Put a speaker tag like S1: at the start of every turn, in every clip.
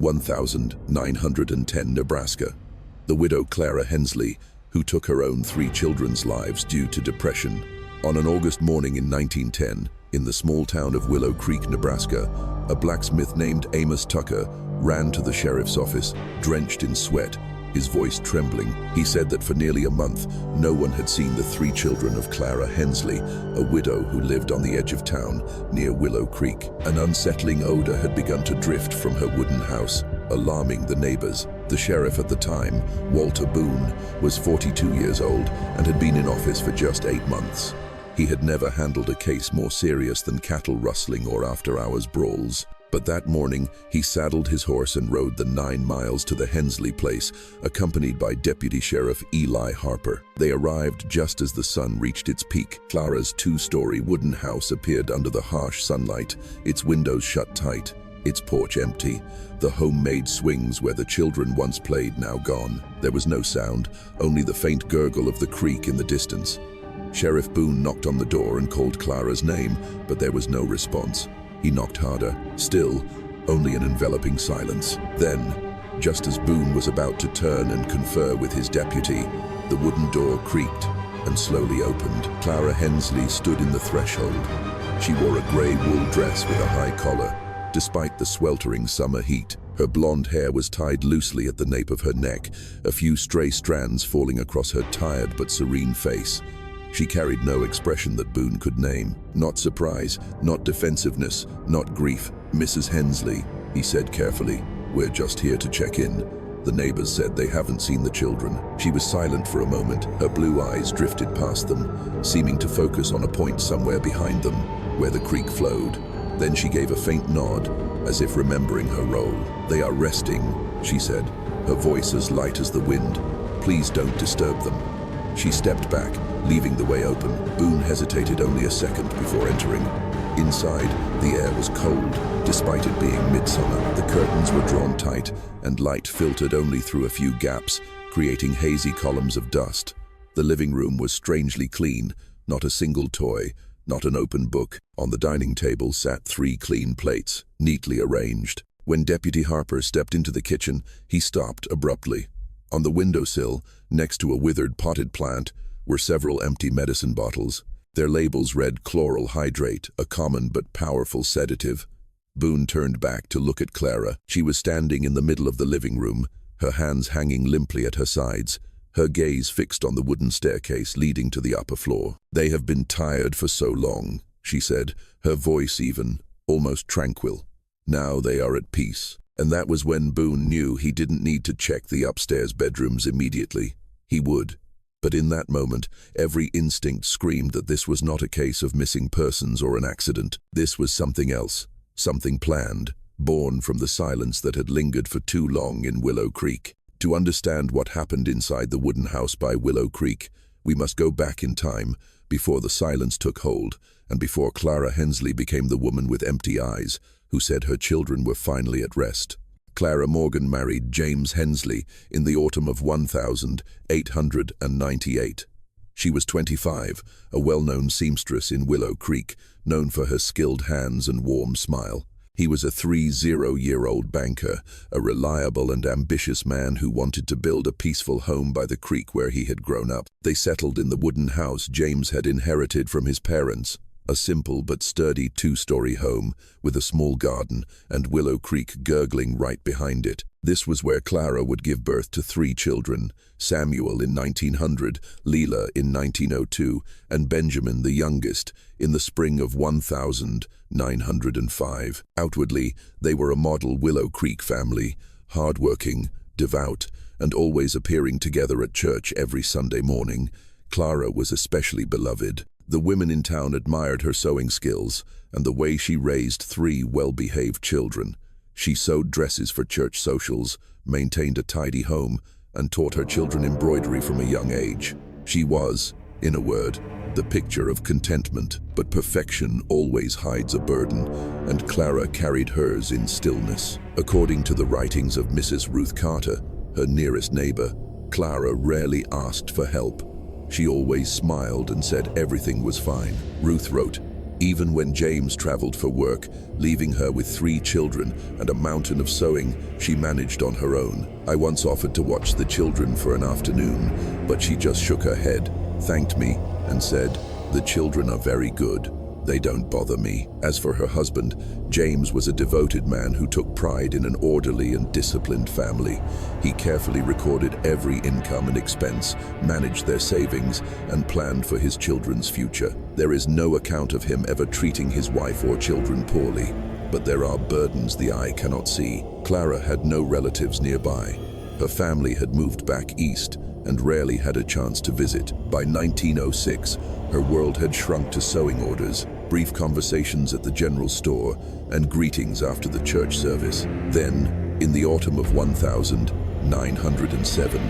S1: 1910 Nebraska. The widow Clara Hensley, who took her own 3 children's lives due to depression. On an August morning in 1910, in the small town of Willow Creek, Nebraska, a blacksmith named Amos Tucker ran to the sheriff's office, drenched in sweat, his voice trembling. He said that for nearly a month, no one had seen the 3 children of Clara Hensley, a widow who lived on the edge of town near Willow Creek. An unsettling odor had begun to drift from her wooden house, alarming the neighbors. The sheriff at the time, Walter Boone, was 42 years old and had been in office for just 8 months. He had never handled a case more serious than cattle rustling or after-hours brawls. But that morning, he saddled his horse and rode the 9 miles to the Hensley place, accompanied by Deputy Sheriff Eli Harper. They arrived just as the sun reached its peak. Clara's 2-story wooden house appeared under the harsh sunlight, its windows shut tight, its porch empty, the homemade swings where the children once played now gone. There was no sound, only the faint gurgle of the creek in the distance. Sheriff Boone knocked on the door and called Clara's name, but there was no response. He knocked harder. Still, only an enveloping silence. Then, just as Boone was about to turn and confer with his deputy, the wooden door creaked and slowly opened. Clara Hensley stood in the threshold. She wore a gray wool dress with a high collar. Despite the sweltering summer heat, her blonde hair was tied loosely at the nape of her neck, a few stray strands falling across her tired but serene face. She carried no expression that Boone could name. Not surprise, not defensiveness, not grief. "Mrs. Hensley," he said carefully, "we're just here to check in. The neighbors said they haven't seen the children." She was silent for a moment. Her blue eyes drifted past them, seeming to focus on a point somewhere behind them, where the creek flowed. Then she gave a faint nod, as if remembering her role. "They are resting," she said, her voice as light as the wind. "Please don't disturb them." She stepped back, leaving the way open. Boone hesitated only a second before entering. Inside, the air was cold, despite it being midsummer. The curtains were drawn tight, and light filtered only through a few gaps, creating hazy columns of dust. The living room was strangely clean, not a single toy, not an open book. On the dining table sat 3 clean plates, neatly arranged. When Deputy Harper stepped into the kitchen, he stopped abruptly. On the windowsill, next to a withered potted plant, were several empty medicine bottles. Their labels read chloral hydrate, a common but powerful sedative. Boone turned back to look at Clara. She was standing in the middle of the living room, her hands hanging limply at her sides, her gaze fixed on the wooden staircase leading to the upper floor. "They have been tired for so long," she said, her voice even, almost tranquil. "Now they are at peace." And that was when Boone knew he didn't need to check the upstairs bedrooms immediately. He would. But in that moment, every instinct screamed that this was not a case of missing persons or an accident. This was something else, something planned, born from the silence that had lingered for too long in Willow Creek. To understand what happened inside the wooden house by Willow Creek, we must go back in time, before the silence took hold, and before Clara Hensley became the woman with empty eyes, who said her children were finally at rest. Clara Morgan married James Hensley in the autumn of 1898. She was 25, a well-known seamstress in Willow Creek, known for her skilled hands and warm smile. He was a 30-year-old banker, a reliable and ambitious man who wanted to build a peaceful home by the creek where he had grown up. They settled in the wooden house James had inherited from his parents, a simple but sturdy 2-story home with a small garden and Willow Creek gurgling right behind it. This was where Clara would give birth to 3 children, Samuel in 1900, Leela in 1902, and Benjamin, the youngest, in the spring of 1905. Outwardly, they were a model Willow Creek family, hard-working, devout, and always appearing together at church every Sunday morning. Clara was especially beloved. The women in town admired her sewing skills and the way she raised 3 well-behaved children. She sewed dresses for church socials, maintained a tidy home, and taught her children embroidery from a young age. She was, in a word, the picture of contentment, but perfection always hides a burden, and Clara carried hers in stillness. According to the writings of Mrs. Ruth Carter, her nearest neighbor, Clara rarely asked for help. She always smiled and said everything was fine. Ruth wrote, Even when James traveled for work, leaving her with 3 children and a mountain of sewing, she managed on her own. I once offered to watch the children for an afternoon, but she just shook her head, thanked me, and said, "The children are very good. They don't bother me." As for her husband, James was a devoted man who took pride in an orderly and disciplined family. He carefully recorded every income and expense, managed their savings, and planned for his children's future. There is no account of him ever treating his wife or children poorly, but there are burdens the eye cannot see. Clara had no relatives nearby. Her family had moved back east and rarely had a chance to visit. By 1906, her world had shrunk to sewing orders, brief conversations at the general store, and greetings after the church service. Then, in the autumn of 1907,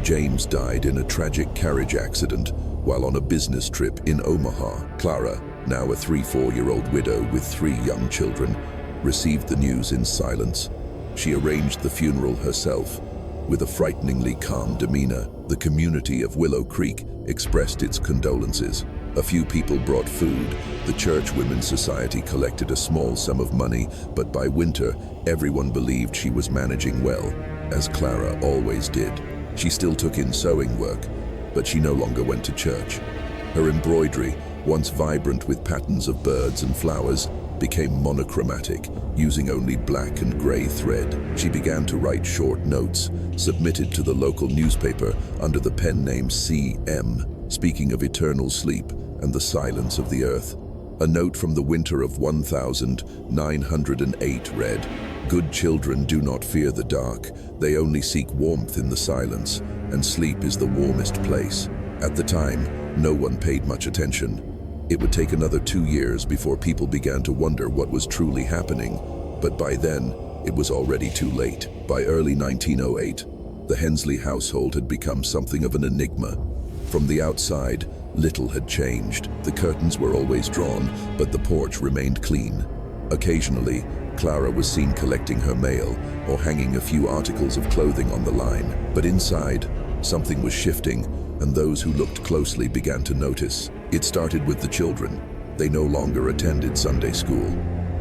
S1: James died in a tragic carriage accident while on a business trip in Omaha. Clara, now a 3-4-year-old widow with 3 young children, received the news in silence. She arranged the funeral herself. With a frighteningly calm demeanor, the community of Willow Creek expressed its condolences. A few people brought food. The Church Women's Society collected a small sum of money, but by winter, everyone believed she was managing well, as Clara always did. She still took in sewing work, but she no longer went to church. Her embroidery, once vibrant with patterns of birds and flowers, became monochromatic, using only black and gray thread. She began to write short notes, submitted to the local newspaper under the pen name C.M., speaking of eternal sleep and the silence of the earth. A note from the winter of 1908 read, "Good children do not fear the dark, they only seek warmth in the silence, and sleep is the warmest place." At the time, no one paid much attention. It would take another 2 years before people began to wonder what was truly happening, but by then, it was already too late. By early 1908, the Hensley household had become something of an enigma. From the outside, little had changed. The curtains were always drawn, but the porch remained clean. Occasionally, Clara was seen collecting her mail or hanging a few articles of clothing on the line. But inside, something was shifting, and those who looked closely began to notice. It started with the children. They no longer attended Sunday school.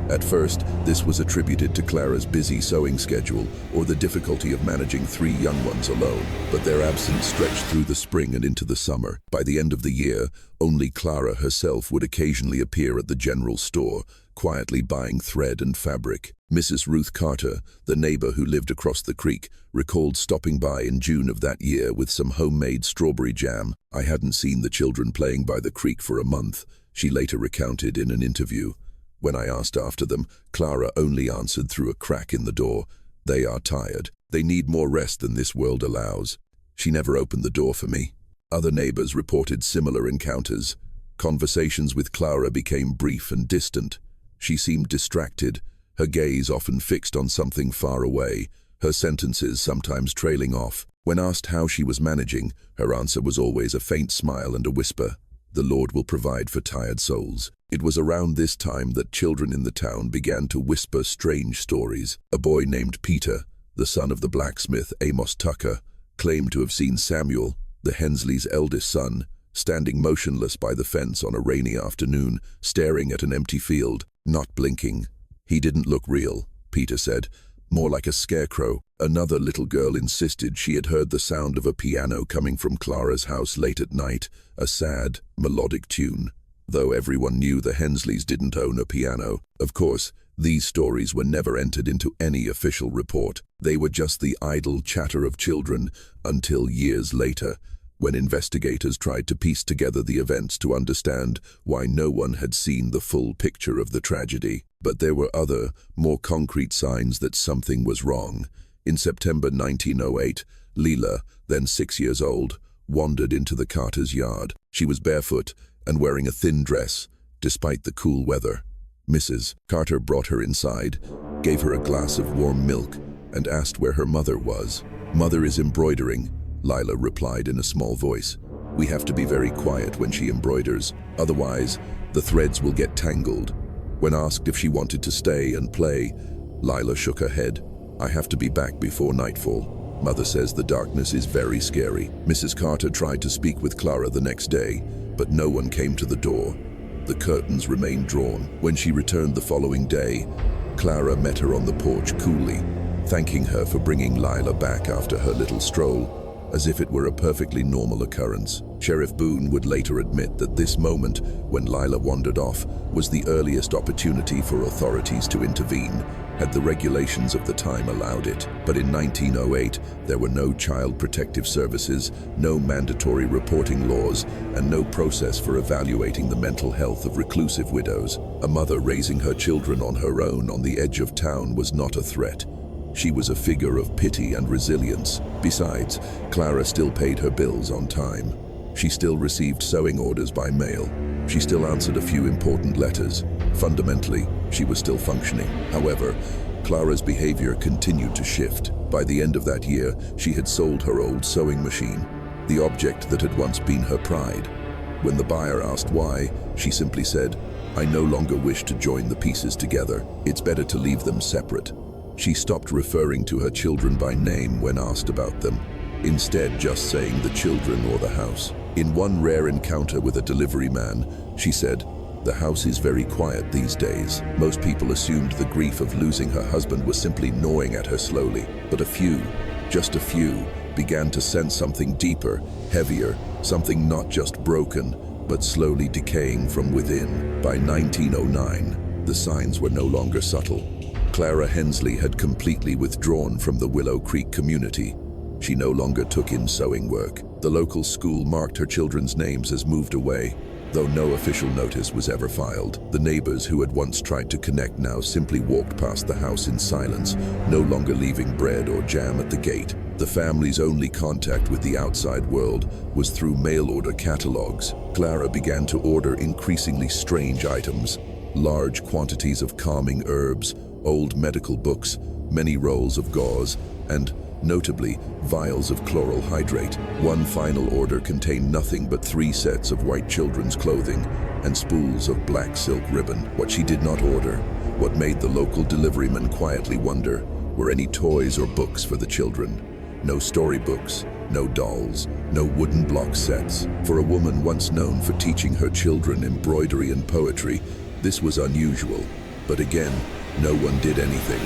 S1: At first, this was attributed to Clara's busy sewing schedule or the difficulty of managing 3 young ones alone, but their absence stretched through the spring and into the summer. By the end of the year, only Clara herself would occasionally appear at the general store, quietly buying thread and fabric. Mrs. Ruth Carter, the neighbor who lived across the creek, recalled stopping by in June of that year with some homemade strawberry jam. "I hadn't seen the children playing by the creek for a month," she later recounted in an interview. When I asked after them, Clara only answered through a crack in the door, "They are tired. They need more rest than this world allows." She never opened the door for me. Other neighbors reported similar encounters. Conversations with Clara became brief and distant. She seemed distracted, her gaze often fixed on something far away, her sentences sometimes trailing off. When asked how she was managing, her answer was always a faint smile and a whisper, "The Lord will provide for tired souls." It was around this time that children in the town began to whisper strange stories. A boy named Peter, the son of the blacksmith Amos Tucker, claimed to have seen Samuel, the Hensley's eldest son, standing motionless by the fence on a rainy afternoon, staring at an empty field, not blinking. "He didn't look real," Peter said, "more like a scarecrow." Another little girl insisted she had heard the sound of a piano coming from Clara's house late at night, a sad, melodic tune. Though everyone knew the Hensleys didn't own a piano. Of course, these stories were never entered into any official report. They were just the idle chatter of children until years later, when investigators tried to piece together the events to understand why no one had seen the full picture of the tragedy. But there were other, more concrete signs that something was wrong. In September 1908, Leela, then 6 years old, wandered into the Carter's yard. She was barefoot and wearing a thin dress, despite the cool weather. Mrs. Carter brought her inside, gave her a glass of warm milk, and asked where her mother was. "Mother is embroidering," Leela replied in a small voice. "We have to be very quiet when she embroiders, otherwise the threads will get tangled." When asked if she wanted to stay and play, Leela shook her head. "I have to be back before nightfall. Mother says the darkness is very scary." Mrs. Carter tried to speak with Clara the next day, but no one came to the door. The curtains remained drawn. When she returned the following day, Clara met her on the porch coolly, thanking her for bringing Lila back after her little stroll, as if it were a perfectly normal occurrence. Sheriff Boone would later admit that this moment, when Lila wandered off, was the earliest opportunity for authorities to intervene, had the regulations of the time allowed it. But in 1908, there were no child protective services, no mandatory reporting laws, and no process for evaluating the mental health of reclusive widows. A mother raising her children on her own on the edge of town was not a threat. She was a figure of pity and resilience. Besides, Clara still paid her bills on time. She still received sewing orders by mail. She still answered a few important letters. Fundamentally, she was still functioning. However, Clara's behavior continued to shift. By the end of that year, she had sold her old sewing machine, the object that had once been her pride. When the buyer asked why, she simply said, "I no longer wish to join the pieces together. It's better to leave them separate." She stopped referring to her children by name when asked about them, instead just saying the children or the house. In one rare encounter with a delivery man, she said, "The house is very quiet these days." Most people assumed the grief of losing her husband was simply gnawing at her slowly, but a few, just a few, began to sense something deeper, heavier, something not just broken, but slowly decaying from within. By 1909, the signs were no longer subtle. Clara Hensley had completely withdrawn from the Willow Creek community. She no longer took in sewing work. The local school marked her children's names as moved away, though no official notice was ever filed. The neighbors who had once tried to connect now simply walked past the house in silence, no longer leaving bread or jam at the gate. The family's only contact with the outside world was through mail-order catalogs. Clara began to order increasingly strange items, large quantities of calming herbs, old medical books, many rolls of gauze, and, notably, vials of chloral hydrate. One final order contained nothing but 3 sets of white children's clothing and spools of black silk ribbon. What she did not order, what made the local deliveryman quietly wonder, were any toys or books for the children. No storybooks, no dolls, no wooden block sets. For a woman once known for teaching her children embroidery and poetry, this was unusual. But again, no one did anything.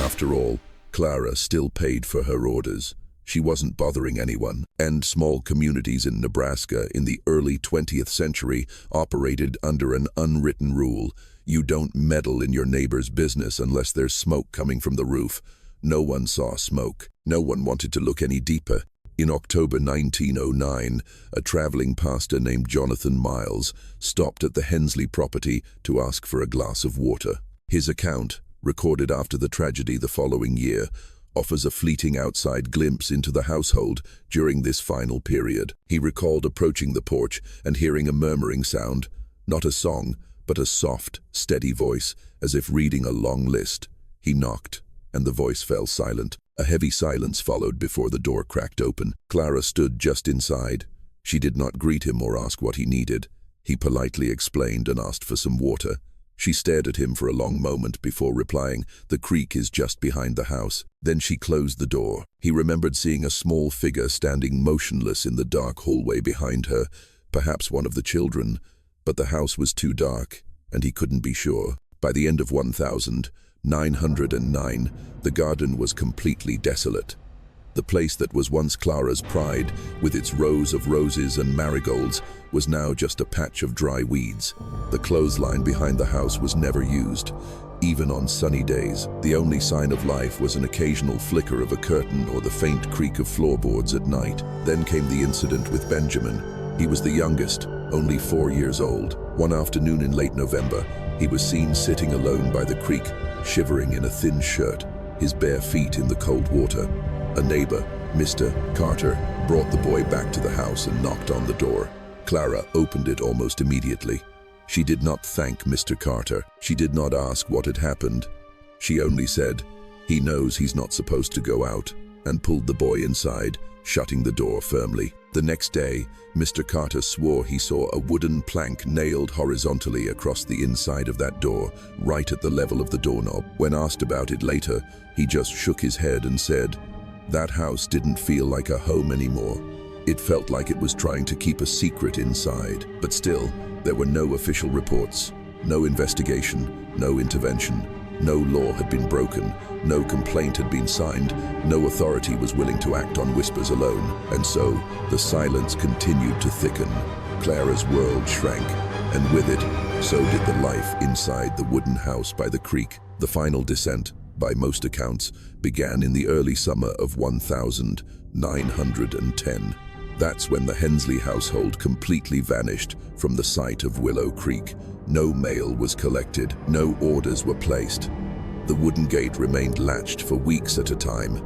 S1: After all, Clara still paid for her orders. She wasn't bothering anyone. And small communities in Nebraska in the early 20th century operated under an unwritten rule. You don't meddle in your neighbor's business unless there's smoke coming from the roof. No one saw smoke. No one wanted to look any deeper. In October 1909, a traveling pastor named Jonathan Miles stopped at the Hensley property to ask for a glass of water. His account, recorded after the tragedy the following year, offers a fleeting outside glimpse into the household during this final period. He recalled approaching the porch and hearing a murmuring sound, not a song, but a soft, steady voice, as if reading a long list. He knocked, and the voice fell silent. A heavy silence followed before the door cracked open. Clara stood just inside. She did not greet him or ask what he needed. He politely explained and asked for some water. She stared at him for a long moment before replying, "The creek is just behind the house." Then she closed the door. He remembered seeing a small figure standing motionless in the dark hallway behind her, perhaps one of the children, but the house was too dark, and he couldn't be sure. By the end of 1909, the garden was completely desolate. The place that was once Clara's pride, with its rows of roses and marigolds, was now just a patch of dry weeds. The clothesline behind the house was never used. Even on sunny days, the only sign of life was an occasional flicker of a curtain or the faint creak of floorboards at night. Then came the incident with Benjamin. He was the youngest, only 4 years old. One afternoon in late November, he was seen sitting alone by the creek, shivering in a thin shirt, his bare feet in the cold water. A neighbor, Mr. Carter, brought the boy back to the house and knocked on the door. Clara opened it almost immediately. She did not thank Mr. Carter. She did not ask what had happened. She only said, "He knows he's not supposed to go out," and pulled the boy inside, shutting the door firmly. The next day, Mr. Carter swore he saw a wooden plank nailed horizontally across the inside of that door, right at the level of the doorknob. When asked about it later, he just shook his head and said, "That house didn't feel like a home anymore." It felt like it was trying to keep a secret inside. But still, there were no official reports, no investigation, no intervention. No law had been broken, no complaint had been signed, no authority was willing to act on whispers alone. And so, the silence continued to thicken. Clara's world shrank, and with it, so did the life inside the wooden house by the creek. The final descent, by most accounts, began in the early summer of 1910. That's when the Hensley household completely vanished from the site of Willow Creek. No mail was collected, no orders were placed. The wooden gate remained latched for weeks at a time,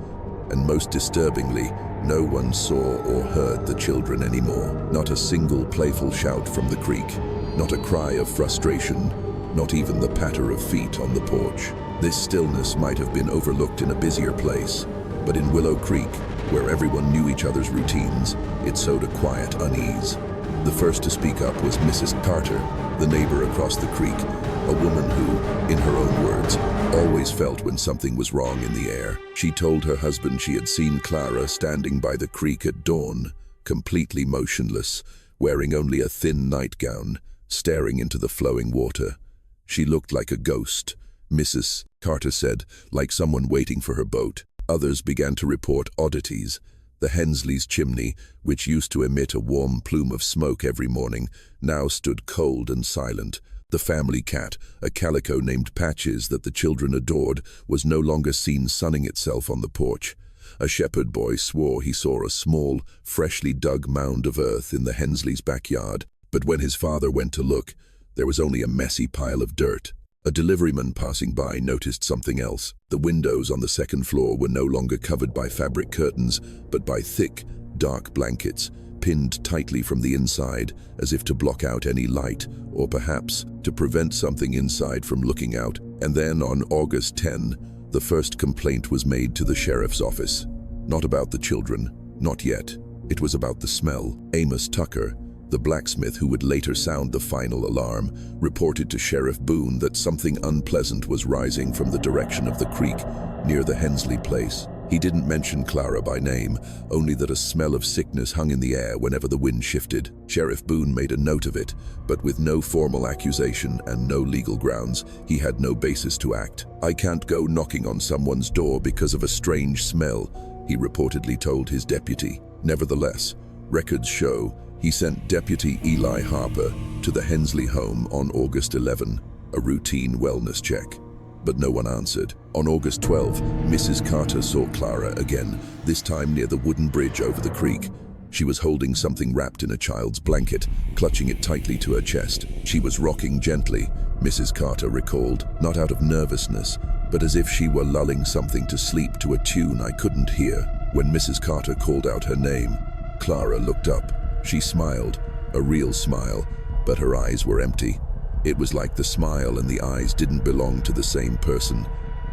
S1: and most disturbingly, no one saw or heard the children anymore. Not a single playful shout from the creek, not a cry of frustration, not even the patter of feet on the porch. This stillness might have been overlooked in a busier place, but in Willow Creek, where everyone knew each other's routines, it sowed a quiet unease. The first to speak up was Mrs. Carter, the neighbor across the creek, a woman who, in her own words, always felt when something was wrong in the air. She told her husband she had seen Clara standing by the creek at dawn, completely motionless, wearing only a thin nightgown, staring into the flowing water. She looked like a ghost, Mrs. Carter said, like someone waiting for her boat. Others began to report oddities. The Hensley's chimney, which used to emit a warm plume of smoke every morning, now stood cold and silent. The family cat, a calico named Patches that the children adored, was no longer seen sunning itself on the porch. A shepherd boy swore he saw a small, freshly dug mound of earth in the Hensley's backyard, but when his father went to look, there was only a messy pile of dirt. A deliveryman passing by noticed something else. The windows on the second floor were no longer covered by fabric curtains, but by thick, dark blankets, pinned tightly from the inside, as if to block out any light, or perhaps to prevent something inside from looking out. And then on August 10, the first complaint was made to the sheriff's office. Not about the children, not yet. It was about the smell. Amos Tucker, the blacksmith who would later sound the final alarm, reported to Sheriff Boone that something unpleasant was rising from the direction of the creek near the Hensley place. He didn't mention Clara by name, only that a smell of sickness hung in the air whenever the wind shifted. Sheriff Boone made a note of it, but with no formal accusation and no legal grounds, he had no basis to act. "I can't go knocking on someone's door because of a strange smell," he reportedly told his deputy. Nevertheless, records show he sent Deputy Eli Harper to the Hensley home on August 11, a routine wellness check. But no one answered. On August 12, Mrs. Carter saw Clara again, this time near the wooden bridge over the creek. She was holding something wrapped in a child's blanket, clutching it tightly to her chest. She was rocking gently, Mrs. Carter recalled, not out of nervousness, but as if she were lulling something to sleep to a tune I couldn't hear. When Mrs. Carter called out her name, Clara looked up. She smiled, a real smile, but her eyes were empty. It was like the smile and the eyes didn't belong to the same person.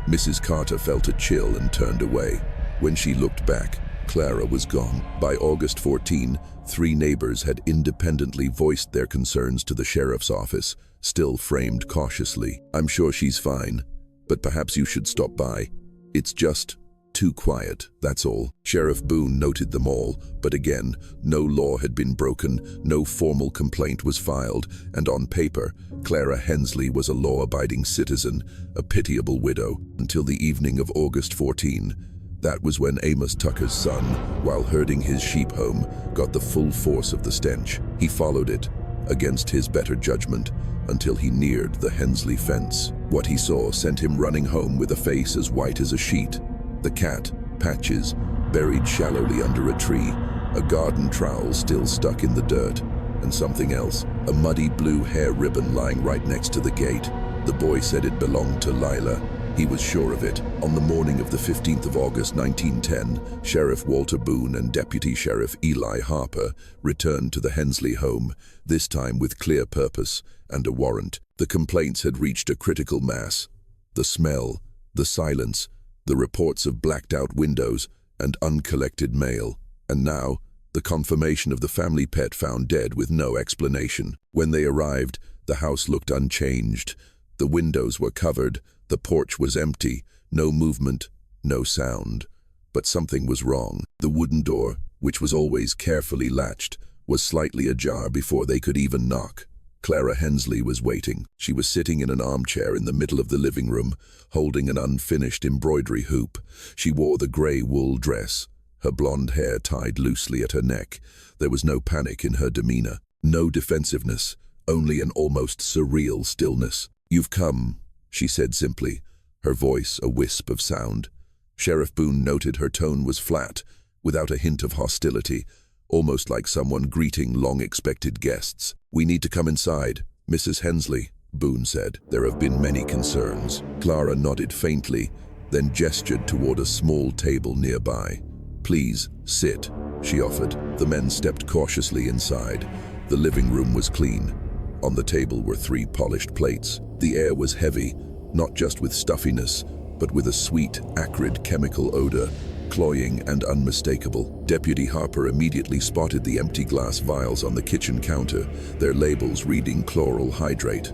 S1: Mrs. Carter felt a chill and turned away. When she looked back, Clara was gone. By August 14, 3 neighbors had independently voiced their concerns to the sheriff's office, still framed cautiously. "I'm sure she's fine, but perhaps you should stop by. It's just too quiet, that's all." Sheriff Boone noted them all, but again, no law had been broken, no formal complaint was filed, and on paper, Clara Hensley was a law-abiding citizen, a pitiable widow, until the evening of August 14. That was when Amos Tucker's son, while herding his sheep home, got the full force of the stench. He followed it, against his better judgment, until he neared the Hensley fence. What he saw sent him running home with a face as white as a sheet. The cat, Patches, buried shallowly under a tree, a garden trowel still stuck in the dirt, and something else, a muddy blue hair ribbon lying right next to the gate. The boy said it belonged to Lila. He was sure of it. On the morning of the 15th of August 1910, Sheriff Walter Boone and Deputy Sheriff Eli Harper returned to the Hensley home, this time with clear purpose and a warrant. The complaints had reached a critical mass. The smell, the silence, the reports of blacked-out windows and uncollected mail, and now the confirmation of the family pet found dead with no explanation. When they arrived, the house looked unchanged. The windows were covered, the porch was empty, no movement, no sound. But something was wrong. The wooden door, which was always carefully latched, was slightly ajar before they could even knock. Clara Hensley was waiting. She was sitting in an armchair in the middle of the living room, holding an unfinished embroidery hoop. She wore the grey wool dress, her blonde hair tied loosely at her neck. There was no panic in her demeanor, no defensiveness, only an almost surreal stillness. "You've come," she said simply, her voice a wisp of sound. Sheriff Boone noted her tone was flat, without a hint of hostility, almost like someone greeting long-expected guests. "We need to come inside, Mrs. Hensley," Boone said. "There have been many concerns." Clara nodded faintly, then gestured toward a small table nearby. "Please, sit," she offered. The men stepped cautiously inside. The living room was clean. On the table were 3 polished plates. The air was heavy, not just with stuffiness, but with a sweet, acrid chemical odor, cloying and unmistakable. Deputy Harper immediately spotted the empty glass vials on the kitchen counter, their labels reading chloral hydrate.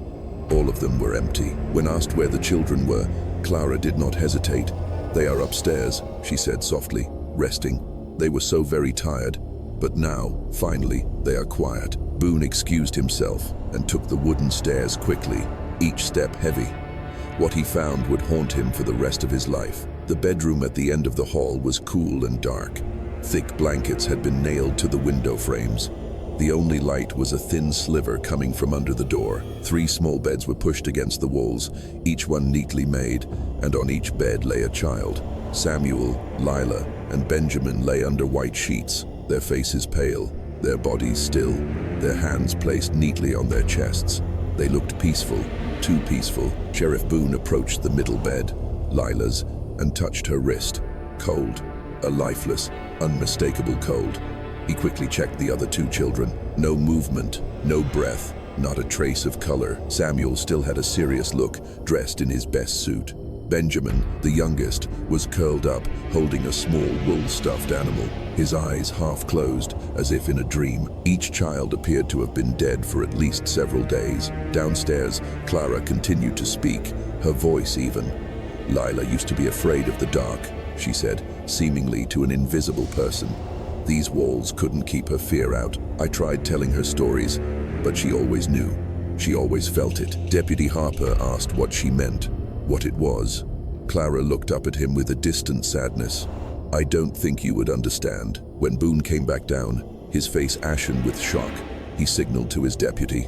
S1: All of them were empty. When asked where the children were, Clara did not hesitate. "They are upstairs," she said softly, resting. "They were so very tired. But now, finally, they are quiet." Boone excused himself and took the wooden stairs quickly, each step heavy. What he found would haunt him for the rest of his life. The bedroom at the end of the hall was cool and dark. Thick blankets had been nailed to the window frames. The only light was a thin sliver coming from under the door. 3 small beds were pushed against the walls, each one neatly made, and on each bed lay a child. Samuel, Lila, and Benjamin lay under white sheets, their faces pale, their bodies still, their hands placed neatly on their chests. They looked peaceful, too peaceful. Sheriff Boone approached the middle bed, Lila's, and touched her wrist. Cold, a lifeless, unmistakable cold. He quickly checked the other 2 children. No movement, no breath, not a trace of color. Samuel still had a serious look, dressed in his best suit. Benjamin, the youngest, was curled up, holding a small wool-stuffed animal, his eyes half closed, as if in a dream. Each child appeared to have been dead for at least several days. Downstairs, Clara continued to speak, her voice even. "Lila used to be afraid of the dark," she said, seemingly to an invisible person. "These walls couldn't keep her fear out. I tried telling her stories, but she always knew. She always felt it." Deputy Harper asked what she meant, what it was. Clara looked up at him with a distant sadness. "I don't think you would understand." When Boone came back down, his face ashen with shock, he signaled to his deputy,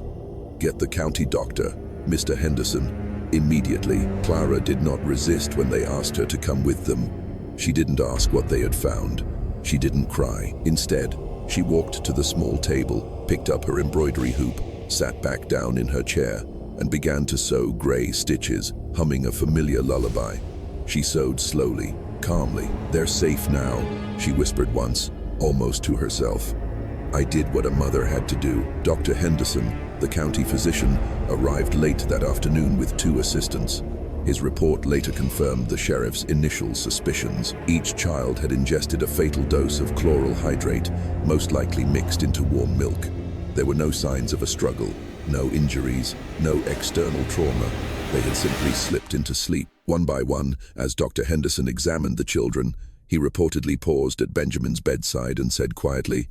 S1: "Get the county doctor, Mr. Henderson, immediately." Clara did not resist when they asked her to come with them. She didn't ask what they had found. She didn't cry. Instead, she walked to the small table, picked up her embroidery hoop, sat back down in her chair, and began to sew gray stitches, humming a familiar lullaby. She sewed slowly, calmly. "They're safe now," she whispered once, almost to herself. "I did what a mother had to do." Dr. Henderson, the county physician, arrived late that afternoon with 2 assistants. His report later confirmed the sheriff's initial suspicions. Each child had ingested a fatal dose of chloral hydrate, most likely mixed into warm milk. There were no signs of a struggle, no injuries, no external trauma. They had simply slipped into sleep. One by one, as Dr. Henderson examined the children, he reportedly paused at Benjamin's bedside and said quietly,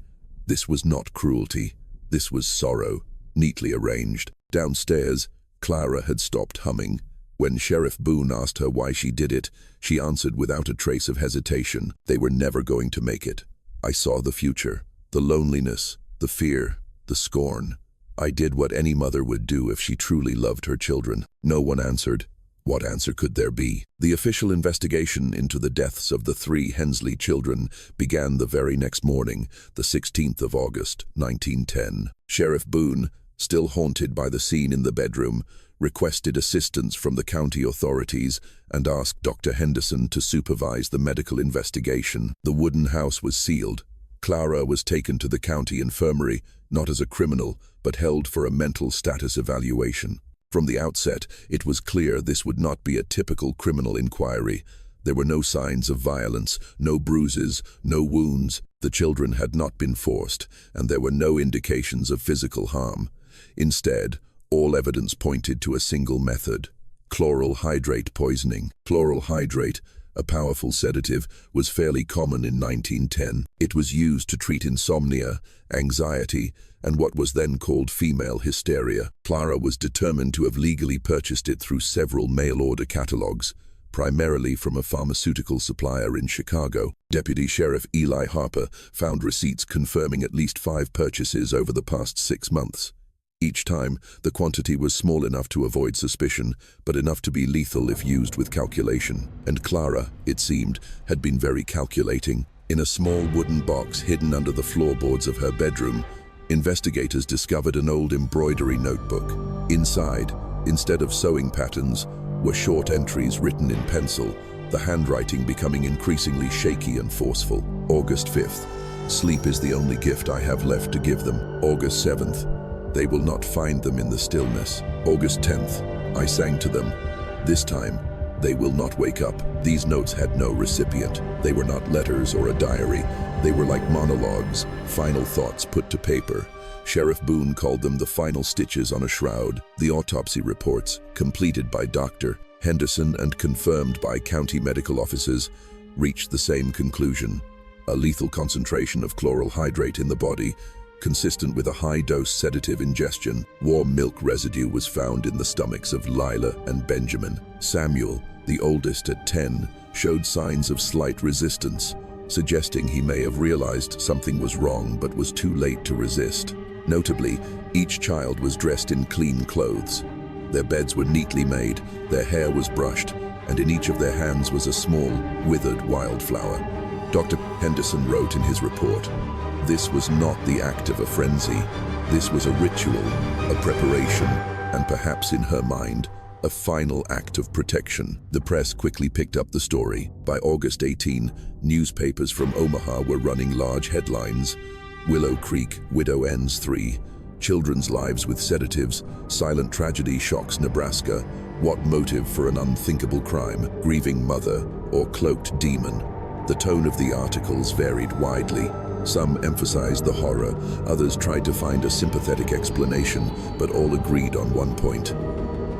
S1: "This was not cruelty. This was sorrow, neatly arranged." Downstairs, Clara had stopped humming. When Sheriff Boone asked her why she did it, she answered without a trace of hesitation, "They were never going to make it. I saw the future, the loneliness, the fear, the scorn. I did what any mother would do if she truly loved her children." No one answered. What answer could there be? The official investigation into the deaths of the 3 Hensley children began the very next morning, the 16th of August, 1910. Sheriff Boone, still haunted by the scene in the bedroom, requested assistance from the county authorities and asked Dr. Henderson to supervise the medical investigation. The wooden house was sealed. Clara was taken to the county infirmary, not as a criminal, but held for a mental status evaluation. From the outset, it was clear this would not be a typical criminal inquiry. There were no signs of violence, no bruises, no wounds. The children had not been forced, and there were no indications of physical harm. Instead, all evidence pointed to a single method: chloral hydrate poisoning. Chloral hydrate, a powerful sedative, was fairly common in 1910. It was used to treat insomnia, anxiety, and what was then called female hysteria. Clara was determined to have legally purchased it through several mail-order catalogs, primarily from a pharmaceutical supplier in Chicago. Deputy Sheriff Eli Harper found receipts confirming at least 5 purchases over the past 6 months. Each time, the quantity was small enough to avoid suspicion, but enough to be lethal if used with calculation. And Clara, it seemed, had been very calculating. In a small wooden box hidden under the floorboards of her bedroom, investigators discovered an old embroidery notebook. Inside, instead of sewing patterns, were short entries written in pencil, the handwriting becoming increasingly shaky and forceful. August 5th. Sleep is the only gift I have left to give them. August 7th. They will not find them in the stillness. August 10th. I sang to them. This time, they will not wake up. These notes had no recipient. They were not letters or a diary. They were like monologues, final thoughts put to paper. Sheriff Boone called them the final stitches on a shroud. The autopsy reports, completed by Dr. Henderson and confirmed by county medical officers, reached the same conclusion. A lethal concentration of chloral hydrate in the body, consistent with a high-dose sedative ingestion. Warm milk residue was found in the stomachs of Lila and Benjamin. Samuel, the oldest at 10, showed signs of slight resistance, suggesting he may have realized something was wrong but was too late to resist. Notably, each child was dressed in clean clothes. Their beds were neatly made, their hair was brushed, and in each of their hands was a small, withered wildflower. Dr. Henderson wrote in his report, "This was not the act of a frenzy. This was a ritual, a preparation, and perhaps in her mind, a final act of protection." The press quickly picked up the story. By August 18, newspapers from Omaha were running large headlines. Willow Creek, widow ends 3. Children's lives with sedatives. Silent tragedy shocks Nebraska. What motive for an unthinkable crime? Grieving mother or cloaked demon? The tone of the articles varied widely. Some emphasized the horror, others tried to find a sympathetic explanation, but all agreed on one point.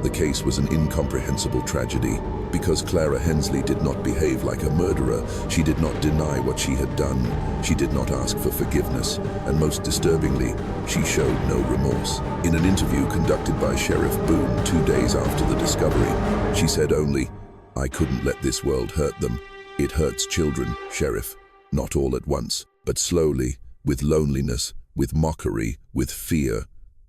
S1: The case was an incomprehensible tragedy. Because Clara Hensley did not behave like a murderer, she did not deny what she had done, she did not ask for forgiveness, and most disturbingly, she showed no remorse. In an interview conducted by Sheriff Boone 2 days after the discovery, she said only, "I couldn't let this world hurt them. It hurts children, Sheriff, not all at once, but slowly, with loneliness, with mockery, with fear.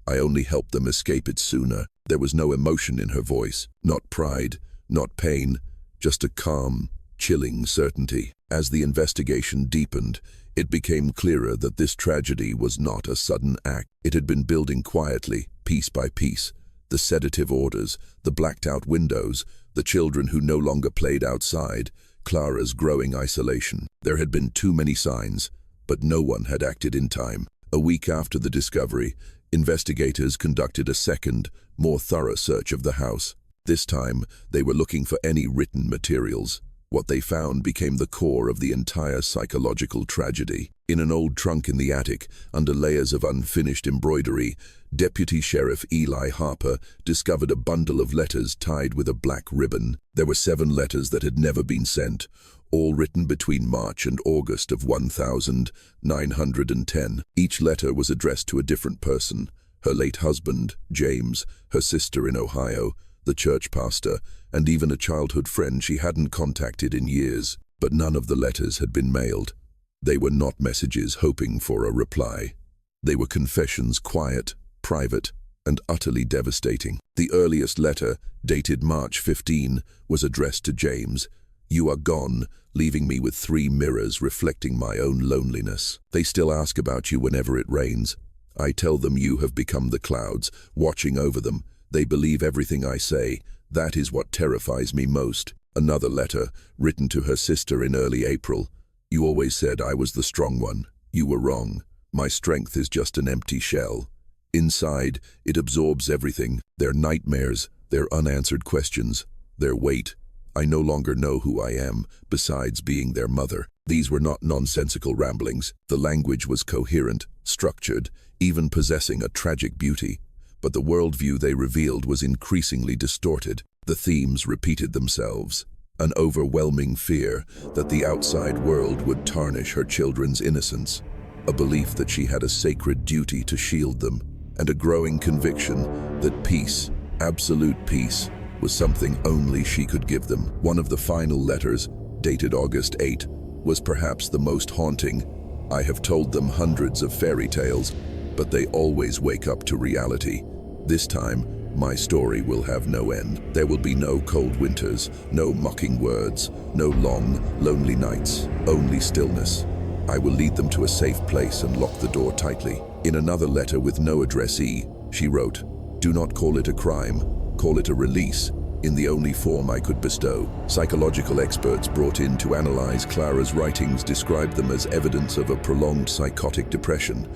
S1: I only helped them escape it sooner." There was no emotion in her voice, not pride, not pain, just a calm, chilling certainty. As the investigation deepened, it became clearer that this tragedy was not a sudden act. It had been building quietly, piece by piece. The sedative orders, the blacked-out windows, the children who no longer played outside, Clara's growing isolation. There had been too many signs, but no one had acted in time. A week after the discovery, investigators conducted a second, more thorough search of the house. This time, they were looking for any written materials. What they found became the core of the entire psychological tragedy. In an old trunk in the attic, under layers of unfinished embroidery, Deputy Sheriff Eli Harper discovered a bundle of letters tied with a black ribbon. There were 7 letters that had never been sent, all written between March and August of 1910. Each letter was addressed to a different person: her late husband, James, her sister in Ohio, the church pastor, and even a childhood friend she hadn't contacted in years. But none of the letters had been mailed. They were not messages hoping for a reply. They were confessions, quiet, private, and utterly devastating. The earliest letter, dated March 15, was addressed to James. "You are gone, leaving me with 3 mirrors reflecting my own loneliness. They still ask about you whenever it rains. I tell them you have become the clouds, watching over them. They believe everything I say. That is what terrifies me most." Another letter, written to her sister in early April. "You always said I was the strong one. You were wrong. My strength is just an empty shell. Inside, it absorbs everything, their nightmares, their unanswered questions, their weight. I no longer know who I am, besides being their mother." These were not nonsensical ramblings. The language was coherent, structured, even possessing a tragic beauty. But the worldview they revealed was increasingly distorted. The themes repeated themselves. an overwhelming fear that the outside world would tarnish her children's innocence, a belief that she had a sacred duty to shield them, and a growing conviction that peace, absolute peace, was something only she could give them. One of the final letters, dated August 8, was perhaps the most haunting. I have told them hundreds of fairy tales, but they always wake up to reality. This time, my story will have no end. There will be no cold winters, no mocking words, no long, lonely nights, only stillness. I will lead them to a safe place and lock the door tightly. In another letter with no addressee, she wrote, "Do not call it a crime, call it a release, in the only form I could bestow." Psychological experts brought in to analyze Clara's writings described them as evidence of a prolonged psychotic depression,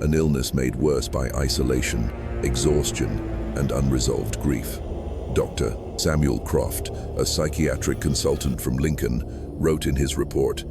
S1: an illness made worse by isolation, exhaustion, and unresolved grief. Dr. Samuel Croft, a psychiatric consultant from Lincoln, wrote in his report,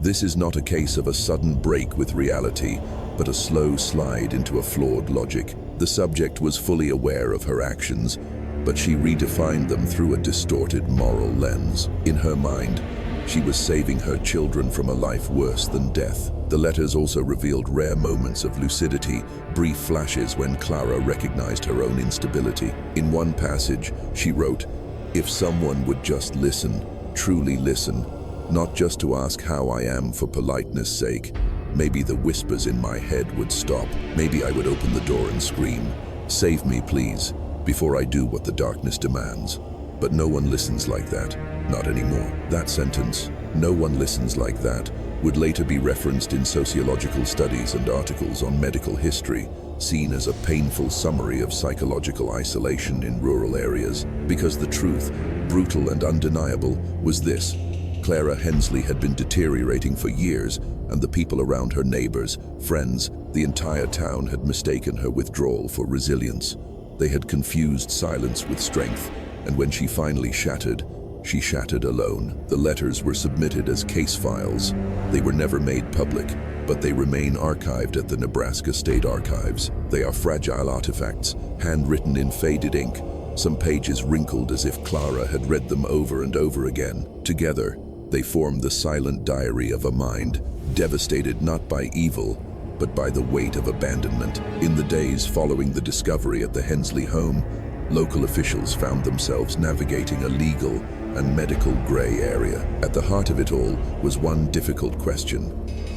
S1: "This is not a case of a sudden break with reality, but a slow slide into a flawed logic. The subject was fully aware of her actions, but she redefined them through a distorted moral lens. In her mind, she was saving her children from a life worse than death." The letters also revealed rare moments of lucidity, brief flashes when Clara recognized her own instability. In one passage, she wrote, "If someone would just listen, truly listen, not just to ask how I am for politeness' sake, maybe the whispers in my head would stop. Maybe I would open the door and scream, 'Save me, please,' before I do what the darkness demands." But no one listens like that, not anymore. That sentence, "no one listens like that," would later be referenced in sociological studies and articles on medical history, seen as a painful summary of psychological isolation in rural areas. Because the truth, brutal and undeniable, was this: Clara Hensley had been deteriorating for years, and the people around her, neighbors, friends, the entire town had mistaken her withdrawal for resilience. They had confused silence with strength, and when she finally shattered, she shattered alone. The letters were submitted as case files. They were never made public, but they remain archived at the Nebraska State Archives. They are fragile artifacts, handwritten in faded ink, some pages wrinkled as if Clara had read them over and over again. Together, they form the silent diary of a mind, devastated not by evil, but by the weight of abandonment. In the days following the discovery at the Hensley home, local officials found themselves navigating a legal and medical gray area. At the heart of it all was one difficult question.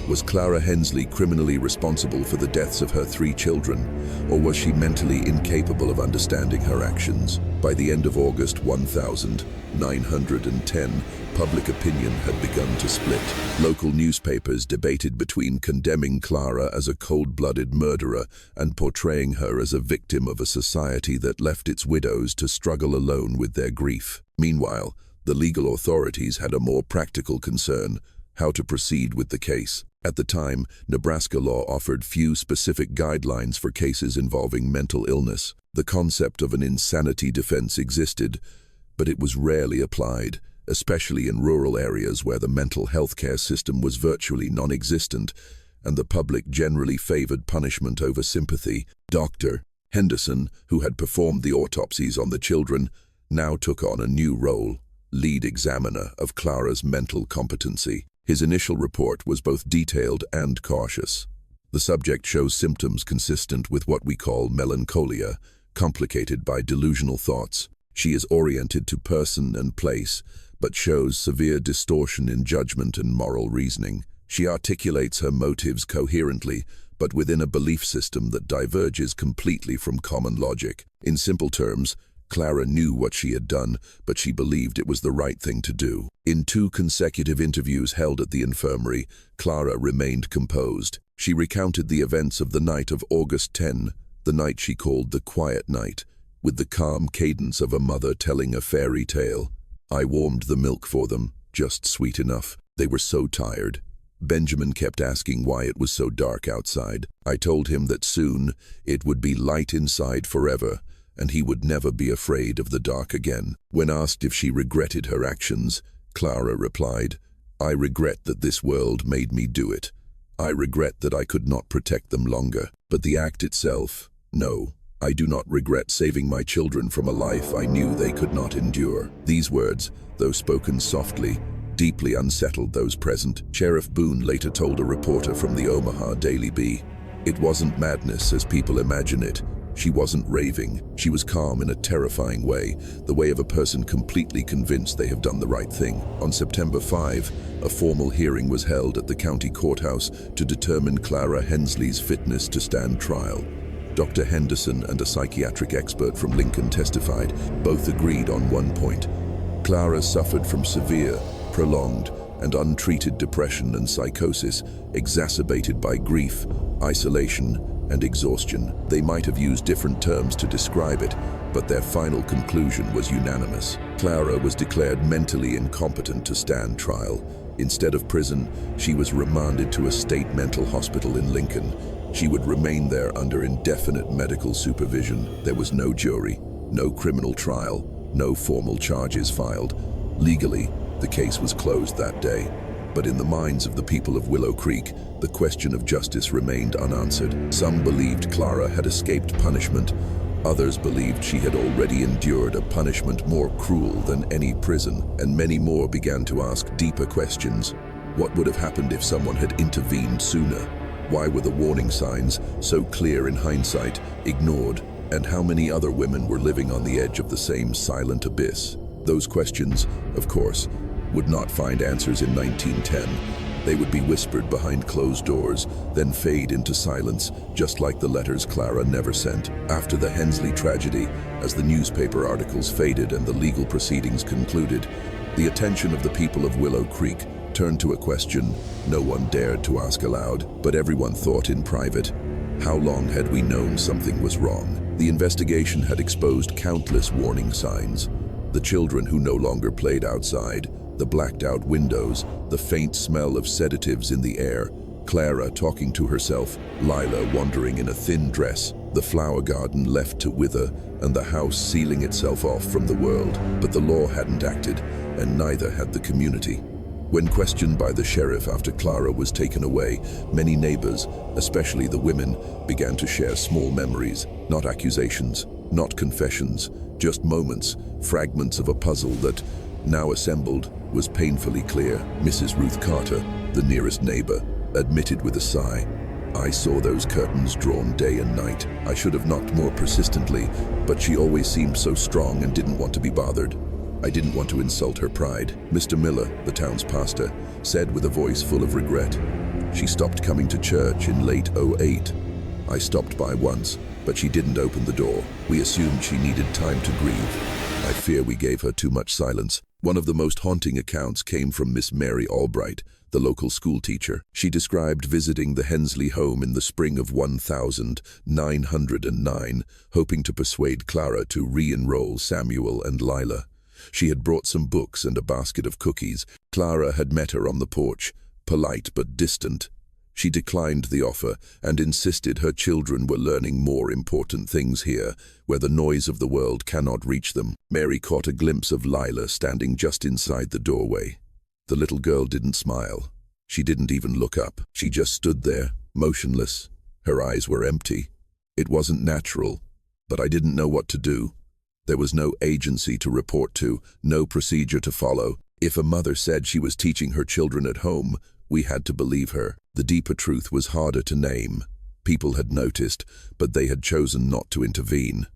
S1: Was Clara Hensley criminally responsible for the deaths of her 3 children, or was she mentally incapable of understanding her actions? By the end of August 1910, public opinion had begun to split. Local newspapers debated between condemning Clara as a cold-blooded murderer and portraying her as a victim of a society that left its widows to struggle alone with their grief. Meanwhile, the legal authorities had a more practical concern: how to proceed with the case. At the time, Nebraska law offered few specific guidelines for cases involving mental illness. The concept of an insanity defense existed, but it was rarely applied, especially in rural areas where the mental health care system was virtually non-existent, and the public generally favored punishment over sympathy. Dr. Henderson, who had performed the autopsies on the children, now took on a new role: lead examiner of Clara's mental competency. His initial report was both detailed and cautious. The subject shows symptoms consistent with what we call melancholia, complicated by delusional thoughts. She is oriented to person and place, but shows severe distortion in judgment and moral reasoning. She articulates her motives coherently, but within a belief system that diverges completely from common logic. In simple terms, Clara knew what she had done, but she believed it was the right thing to do. In 2 consecutive interviews held at the infirmary, Clara remained composed. She recounted the events of the night of August 10, the night she called the quiet night, with the calm cadence of a mother telling a fairy tale. "I warmed the milk for them, just sweet enough. They were so tired. Benjamin kept asking why it was so dark outside. I told him that soon it would be light inside forever, and he would never be afraid of the dark again." When asked if she regretted her actions, Clara replied, "I regret that this world made me do it. I regret that I could not protect them longer. But the act itself, no, "I do not regret saving my children from a life I knew they could not endure." These words, though spoken softly, deeply unsettled those present. Sheriff Boone later told a reporter from the Omaha Daily Bee, "It wasn't madness as people imagine it. She wasn't raving. She was calm in a terrifying way, the way of a person completely convinced they have done the right thing." On September 5, a formal hearing was held at the county courthouse to determine Clara Hensley's fitness to stand trial. Dr. Henderson and a psychiatric expert from Lincoln testified. Both agreed on one point. Clara suffered from severe, prolonged, and untreated depression and psychosis, exacerbated by grief, isolation, and exhaustion. They might have used different terms to describe it, but their final conclusion was unanimous. Clara was declared mentally incompetent to stand trial. Instead of prison, she was remanded to a state mental hospital in Lincoln. She would remain there under indefinite medical supervision. There was no jury, no criminal trial, no formal charges filed. Legally, the case was closed that day. But in the minds of the people of Willow Creek, the question of justice remained unanswered. Some believed Clara had escaped punishment. Others believed she had already endured a punishment more cruel than any prison. And many more began to ask deeper questions. What would have happened if someone had intervened sooner? Why were the warning signs, so clear in hindsight, ignored? And how many other women were living on the edge of the same silent abyss? Those questions, of course, would not find answers in 1910. They would be whispered behind closed doors, then fade into silence, just like the letters Clara never sent. After the Hensley tragedy, as the newspaper articles faded and the legal proceedings concluded, the attention of the people of Willow Creek turned to a question no one dared to ask aloud, but everyone thought in private. How long had we known something was wrong? The investigation had exposed countless warning signs. The children who no longer played outside, the blacked-out windows, the faint smell of sedatives in the air, Clara talking to herself, Lila wandering in a thin dress, the flower garden left to wither, and the house sealing itself off from the world. But the law hadn't acted, and neither had the community. When questioned by the sheriff after Clara was taken away, many neighbors, especially the women, began to share small memories, not accusations, not confessions, just moments, fragments of a puzzle that, now assembled, was painfully clear. Mrs. Ruth Carter, the nearest neighbor, admitted with a sigh, "I saw those curtains drawn day and night. I should have knocked more persistently, but she always seemed so strong and didn't want to be bothered. I didn't want to insult her pride." Mr. Miller, the town's pastor, said with a voice full of regret, "She stopped coming to church in late '08. I stopped by once, but she didn't open the door. We assumed she needed time to grieve. I fear we gave her too much silence." One of the most haunting accounts came from Miss Mary Albright, the local school teacher. She described visiting the Hensley home in the spring of 1909, hoping to persuade Clara to re-enroll Samuel and Lila. She had brought some books and a basket of cookies. Clara had met her on the porch, polite but distant. She declined the offer and insisted her children were learning more important things here, where the noise of the world cannot reach them. Mary caught a glimpse of Lila standing just inside the doorway. The little girl didn't smile. She didn't even look up. She just stood there, motionless. Her eyes were empty. It wasn't natural, but I didn't know what to do. There was no agency to report to, no procedure to follow. If a mother said she was teaching her children at home, we had to believe her. The deeper truth was harder to name. People had noticed, but they had chosen not to intervene.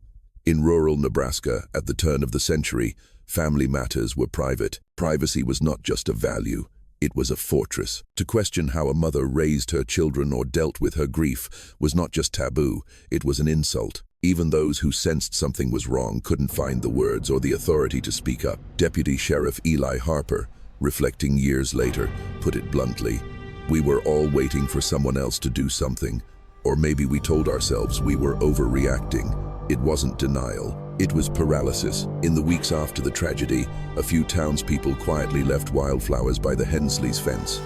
S1: In rural Nebraska, at the turn of the century, family matters were private. Privacy was not just a value, it was a fortress. To question how a mother raised her children or dealt with her grief was not just taboo, it was an insult. Even those who sensed something was wrong couldn't find the words or the authority to speak up. Deputy Sheriff Eli Harper, reflecting years later, put it bluntly, "We were all waiting for someone else to do something, or maybe we told ourselves we were overreacting. It wasn't denial, it was paralysis." In the weeks after the tragedy, a few townspeople quietly left wildflowers by the Hensley's fence.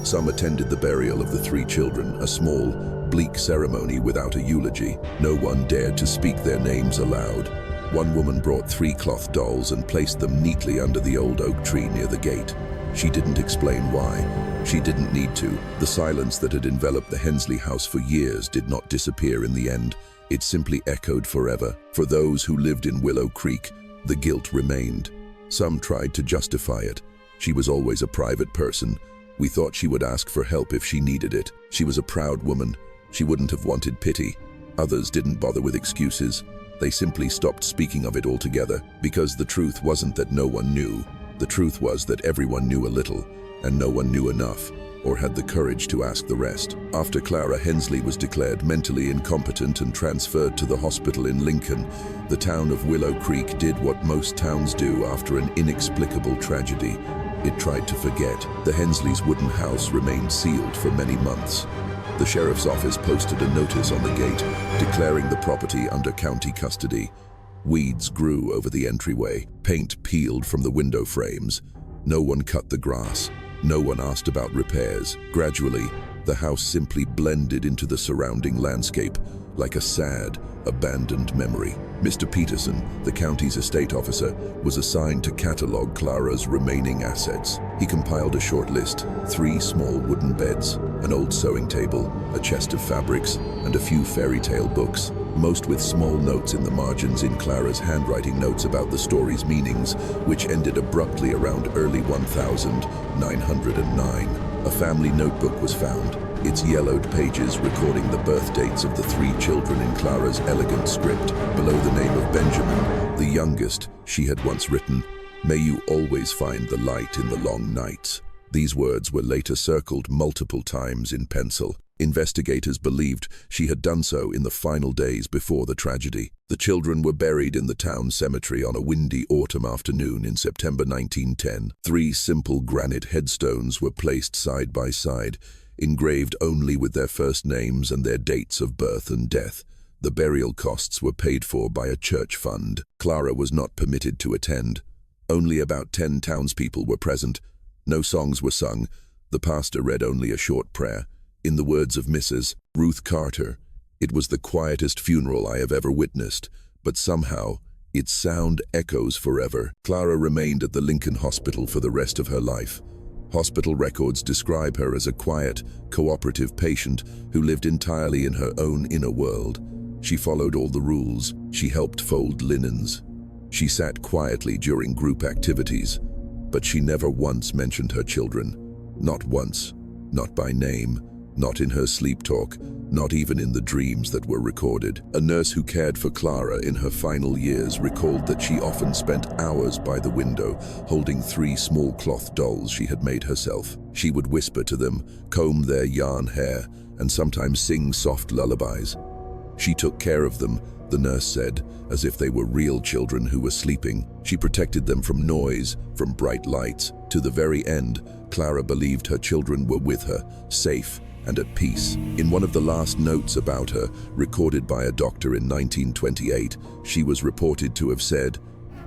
S1: Some attended the burial of the 3 children, a small, bleak ceremony without a eulogy. No one dared to speak their names aloud. One woman brought 3 cloth dolls and placed them neatly under the old oak tree near the gate. She didn't explain why. She didn't need to. The silence that had enveloped the Hensley house for years did not disappear in the end. It simply echoed forever. For those who lived in Willow Creek, the guilt remained. Some tried to justify it. She was always a private person. We thought she would ask for help if she needed it. She was a proud woman. She wouldn't have wanted pity. Others didn't bother with excuses. They simply stopped speaking of it altogether, because the truth wasn't that no one knew. The truth was that everyone knew a little, and no one knew enough, or had the courage to ask the rest. After Clara Hensley was declared mentally incompetent and transferred to the hospital in Lincoln, the town of Willow Creek did what most towns do after an inexplicable tragedy. It tried to forget. The Hensley's wooden house remained sealed for many months. The sheriff's office posted a notice on the gate declaring the property under county custody. Weeds grew over the entryway. Paint peeled from the window frames. No one cut the grass. No one asked about repairs. Gradually, the house simply blended into the surrounding landscape, like a sad, abandoned memory. Mr. Peterson, the county's estate officer, was assigned to catalog Clara's remaining assets. He compiled a short list: 3 small wooden beds, an old sewing table, a chest of fabrics, and a few fairy tale books, most with small notes in the margins in Clara's handwriting notes about the story's meanings, which ended abruptly around early 1909. A family notebook was found, its yellowed pages recording the birth dates of the 3 children in Clara's elegant script. Below the name of Benjamin, the youngest, she had once written, "May you always find the light in the long nights." These words were later circled multiple times in pencil. Investigators believed she had done so in the final days before the tragedy. The children were buried in the town cemetery on a windy autumn afternoon in September 1910. 3 simple granite headstones were placed side by side, engraved only with their first names and their dates of birth and death. The burial costs were paid for by a church fund. Clara was not permitted to attend. Only about 10 townspeople were present. No songs were sung. The pastor read only a short prayer. In the words of Mrs. Ruth Carter, "It was the quietest funeral I have ever witnessed, but somehow its sound echoes forever." Clara remained at the Lincoln Hospital for the rest of her life. Hospital records describe her as a quiet, cooperative patient who lived entirely in her own inner world. She followed all the rules. She helped fold linens. She sat quietly during group activities, but she never once mentioned her children. Not once, not by name, not in her sleep talk, not even in the dreams that were recorded. A nurse who cared for Clara in her final years recalled that she often spent hours by the window, holding 3 small cloth dolls she had made herself. She would whisper to them, comb their yarn hair, and sometimes sing soft lullabies. She took care of them, the nurse said, as if they were real children who were sleeping. She protected them from noise, from bright lights. To the very end, Clara believed her children were with her, safe and at peace. In one of the last notes about her, recorded by a doctor in 1928, she was reported to have said,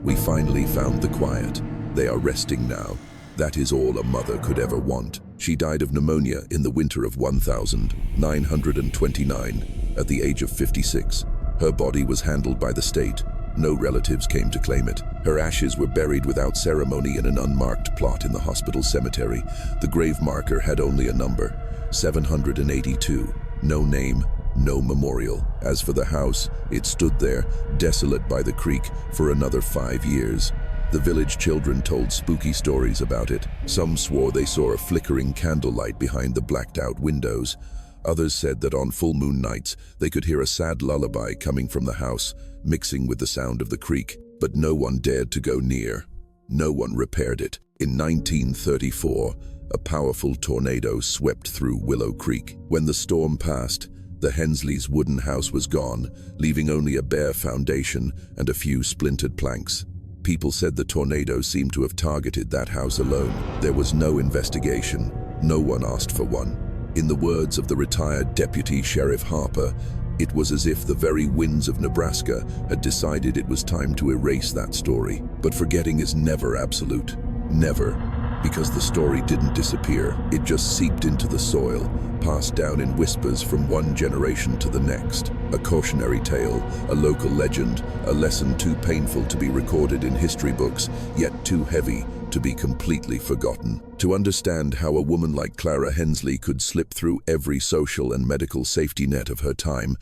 S1: "We finally found the quiet. They are resting now. That is all a mother could ever want." She died of pneumonia in the winter of 1929, at the age of 56. Her body was handled by the state. No relatives came to claim it. Her ashes were buried without ceremony in an unmarked plot in the hospital cemetery. The grave marker had only a number, 782. No name, no memorial. As for the house, it stood there, desolate by the creek, for another 5 years. The village children told spooky stories about it. Some swore they saw a flickering candlelight behind the blacked-out windows. Others said that on full moon nights, they could hear a sad lullaby coming from the house, mixing with the sound of the creek. But no one dared to go near. No one repaired it. In 1934, a powerful tornado swept through Willow Creek. When the storm passed, the Hensley's wooden house was gone, leaving only a bare foundation and a few splintered planks. People said the tornado seemed to have targeted that house alone. There was no investigation. No one asked for one. In the words of the retired Deputy Sheriff Harper, it was as if the very winds of Nebraska had decided it was time to erase that story. But forgetting is never absolute. Never. Because the story didn't disappear. It just seeped into the soil, passed down in whispers from one generation to the next. A cautionary tale, a local legend, a lesson too painful to be recorded in history books, yet too heavy to be completely forgotten. To understand how a woman like Clara Hensley could slip through every social and medical safety net of her time,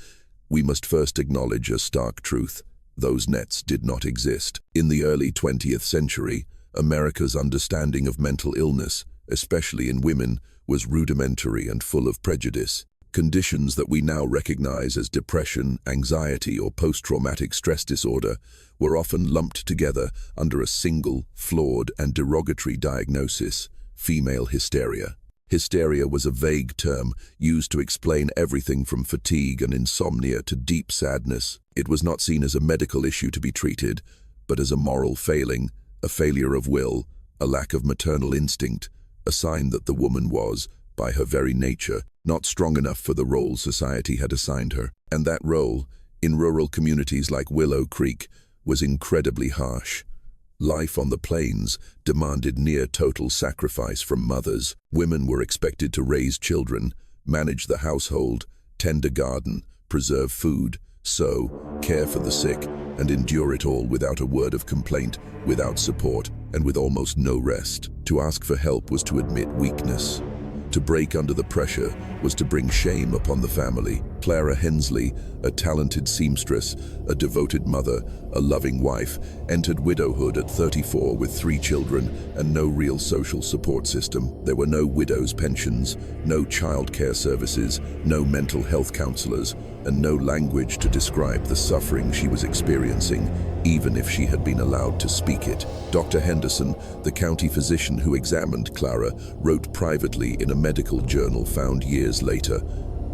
S1: We must first acknowledge a stark truth. Those nets did not exist. In the early 20th century, America's understanding of mental illness, especially in women, was rudimentary and full of prejudice. Conditions that we now recognize as depression, anxiety, or post-traumatic stress disorder were often lumped together under a single, flawed, and derogatory diagnosis: female hysteria. Hysteria was a vague term used to explain everything from fatigue and insomnia to deep sadness. It was not seen as a medical issue to be treated, but as a moral failing, a failure of will, a lack of maternal instinct, a sign that the woman was, by her very nature, not strong enough for the role society had assigned her. And that role, in rural communities like Willow Creek, was incredibly harsh. Life on the plains demanded near-total sacrifice from mothers. Women were expected to raise children, manage the household, tend a garden, preserve food, sew, care for the sick, and endure it all without a word of complaint, without support, and with almost no rest. To ask for help was to admit weakness. To break under the pressure was to bring shame upon the family. Clara Hensley, a talented seamstress, a devoted mother, a loving wife, entered widowhood at 34 with 3 children and no real social support system. There were no widows' pensions, no childcare services, no mental health counselors, and no language to describe the suffering she was experiencing, even if she had been allowed to speak it. Dr. Henderson, the county physician who examined Clara, wrote privately in a medical journal found years later,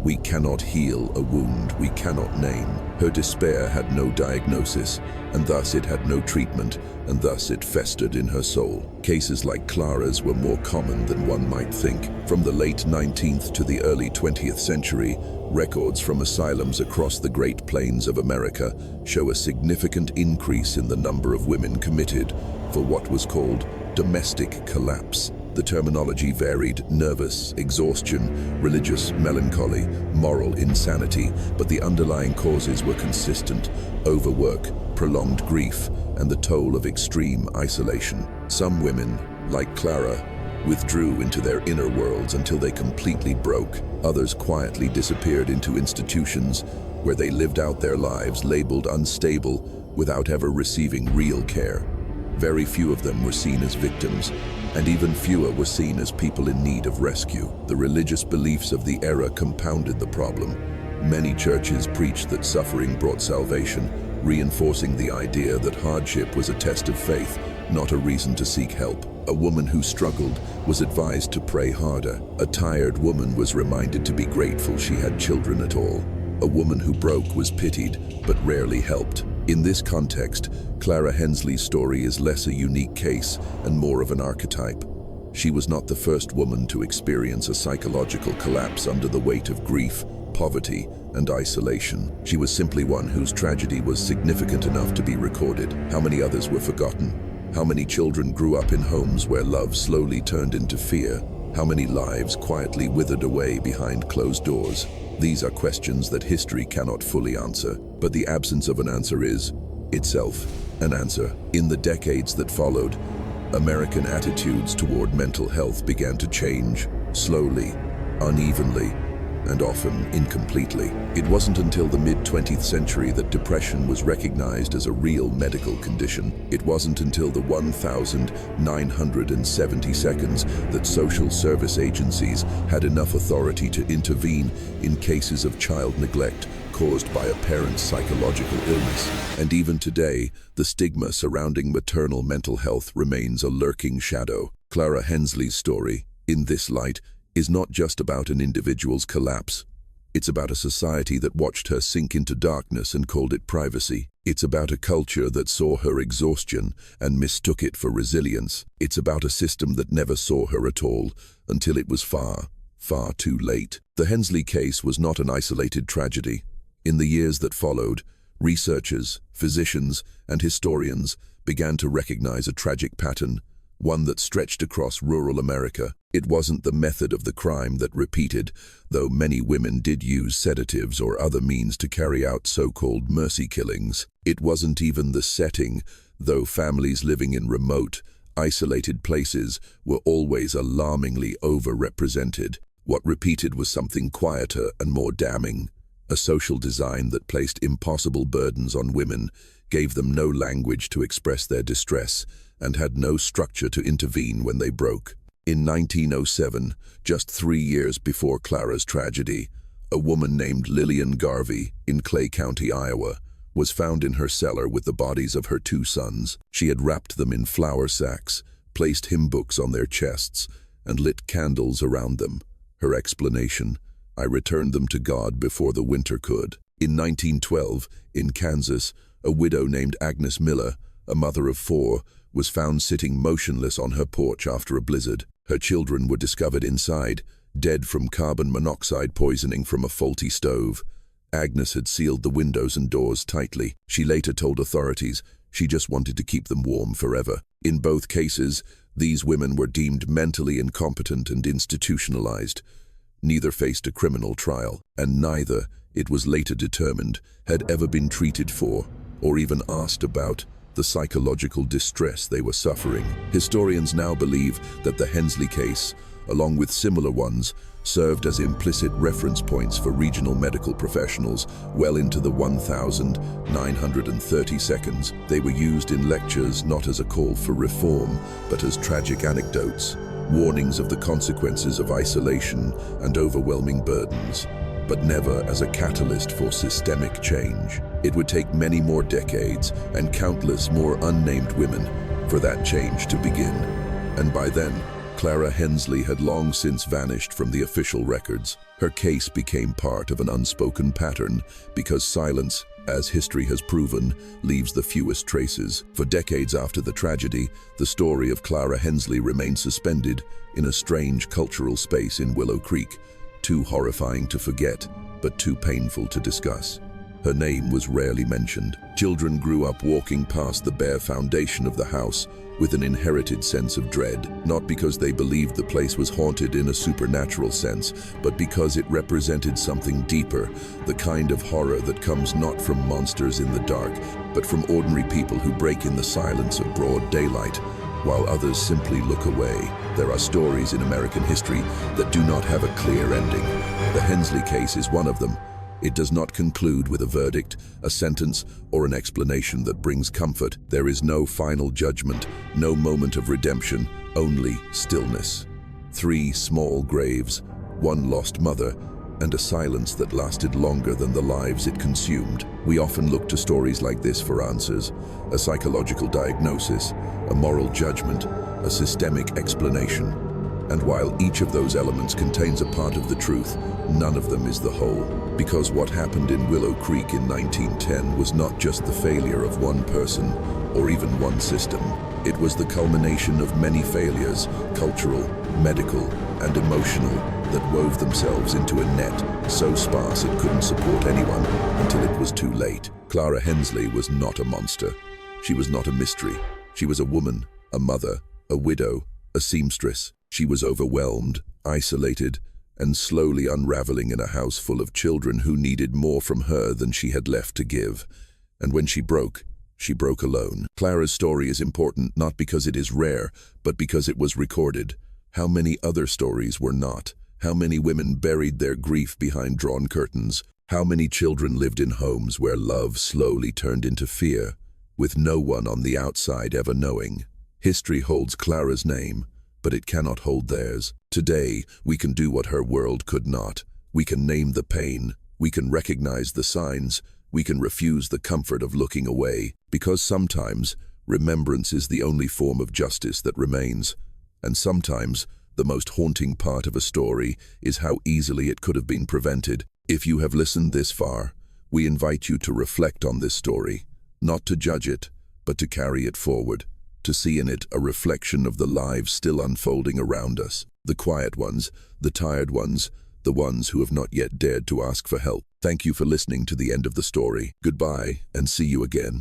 S1: "We cannot heal a wound we cannot name." Her despair had no diagnosis, and thus it had no treatment, and thus it festered in her soul. Cases like Clara's were more common than one might think. From the late 19th to the early 20th century, records from asylums across the Great Plains of America show a significant increase in the number of women committed for what was called domestic collapse. The terminology varied: nervous exhaustion, religious melancholy, moral insanity, but the underlying causes were consistent: overwork, prolonged grief, and the toll of extreme isolation. Some women, like Clara, withdrew into their inner worlds until they completely broke. Others quietly disappeared into institutions where they lived out their lives, labeled unstable, without ever receiving real care. Very few of them were seen as victims, and even fewer were seen as people in need of rescue. The religious beliefs of the era compounded the problem. Many churches preached that suffering brought salvation, reinforcing the idea that hardship was a test of faith, not a reason to seek help. A woman who struggled was advised to pray harder. A tired woman was reminded to be grateful she had children at all. A woman who broke was pitied, but rarely helped. In this context, Clara Hensley's story is less a unique case and more of an archetype. She was not the first woman to experience a psychological collapse under the weight of grief, poverty, and isolation. She was simply one whose tragedy was significant enough to be recorded. How many others were forgotten? How many children grew up in homes where love slowly turned into fear? How many lives quietly withered away behind closed doors? These are questions that history cannot fully answer, but the absence of an answer is, itself, an answer. In the decades that followed, American attitudes toward mental health began to change, slowly, unevenly, and often incompletely. It wasn't until the mid-20th century that depression was recognized as a real medical condition. It wasn't until the 1970 seconds that social service agencies had enough authority to intervene in cases of child neglect caused by a parent's psychological illness. And even today, the stigma surrounding maternal mental health remains a lurking shadow. Clara Hensley's story, in this light, is not just about an individual's collapse. It's about a society that watched her sink into darkness and called it privacy. It's about a culture that saw her exhaustion and mistook it for resilience. It's about a system that never saw her at all until it was far, far too late. The Hensley case was not an isolated tragedy. In the years that followed, researchers, physicians, and historians began to recognize a tragic pattern, one that stretched across rural America. It wasn't the method of the crime that repeated, though many women did use sedatives or other means to carry out so-called mercy killings. It wasn't even the setting, though families living in remote, isolated places were always alarmingly overrepresented. What repeated was something quieter and more damning: a social design that placed impossible burdens on women, gave them no language to express their distress, and had no structure to intervene when they broke. In 1907, just 3 years before Clara's tragedy, a woman named Lillian Garvey in Clay County, Iowa, was found in her cellar with the bodies of her 2 sons. She had wrapped them in flour sacks, placed hymn books on their chests, and lit candles around them. Her explanation: "I returned them to God before the winter could." In 1912, in Kansas, a widow named Agnes Miller, a mother of 4, was found sitting motionless on her porch after a blizzard. Her children were discovered inside, dead from carbon monoxide poisoning from a faulty stove. Agnes had sealed the windows and doors tightly. She later told authorities she just wanted to keep them warm forever. In both cases, these women were deemed mentally incompetent and institutionalized. Neither faced a criminal trial, and neither, it was later determined, had ever been treated for, or even asked about, the psychological distress they were suffering. Historians now believe that the Hensley case, along with similar ones, served as implicit reference points for regional medical professionals well into the 1930 seconds. They were used in lectures not as a call for reform, but as tragic anecdotes, warnings of the consequences of isolation and overwhelming burdens, but never as a catalyst for systemic change. It would take many more decades and countless more unnamed women for that change to begin. And by then, Clara Hensley had long since vanished from the official records. Her case became part of an unspoken pattern because silence, as history has proven, leaves the fewest traces. For decades after the tragedy, the story of Clara Hensley remained suspended in a strange cultural space in Willow Creek, too horrifying to forget, but too painful to discuss. Her name was rarely mentioned. Children grew up walking past the bare foundation of the house with an inherited sense of dread, not because they believed the place was haunted in a supernatural sense, but because it represented something deeper, the kind of horror that comes not from monsters in the dark, but from ordinary people who break in the silence of broad daylight, while others simply look away. There are stories in American history that do not have a clear ending. The Hensley case is one of them. It does not conclude with a verdict, a sentence, or an explanation that brings comfort. There is no final judgment, no moment of redemption, only stillness. 3 small graves, 1 lost mother, and a silence that lasted longer than the lives it consumed. We often look to stories like this for answers, a psychological diagnosis, a moral judgment, a systemic explanation. And while each of those elements contains a part of the truth, none of them is the whole. Because what happened in Willow Creek in 1910 was not just the failure of one person or even one system. It was the culmination of many failures, cultural, medical, and emotional, that wove themselves into a net so sparse it couldn't support anyone until it was too late. Clara Hensley was not a monster. She was not a mystery. She was a woman, a mother, a widow, a seamstress. She was overwhelmed, isolated, and slowly unraveling in a house full of children who needed more from her than she had left to give. And when she broke alone. Clara's story is important not because it is rare, but because it was recorded. How many other stories were not? How many women buried their grief behind drawn curtains? How many children lived in homes where love slowly turned into fear, with no one on the outside ever knowing? History holds Clara's name, but it cannot hold theirs. Today, we can do what her world could not. We can name the pain. We can recognize the signs. We can refuse the comfort of looking away, because sometimes remembrance is the only form of justice that remains. And sometimes the most haunting part of a story is how easily it could have been prevented. If you have listened this far, we invite you to reflect on this story, not to judge it, but to carry it forward, to see in it a reflection of the lives still unfolding around us. The quiet ones, the tired ones, the ones who have not yet dared to ask for help. Thank you for listening to the end of the story. Goodbye, and see you again.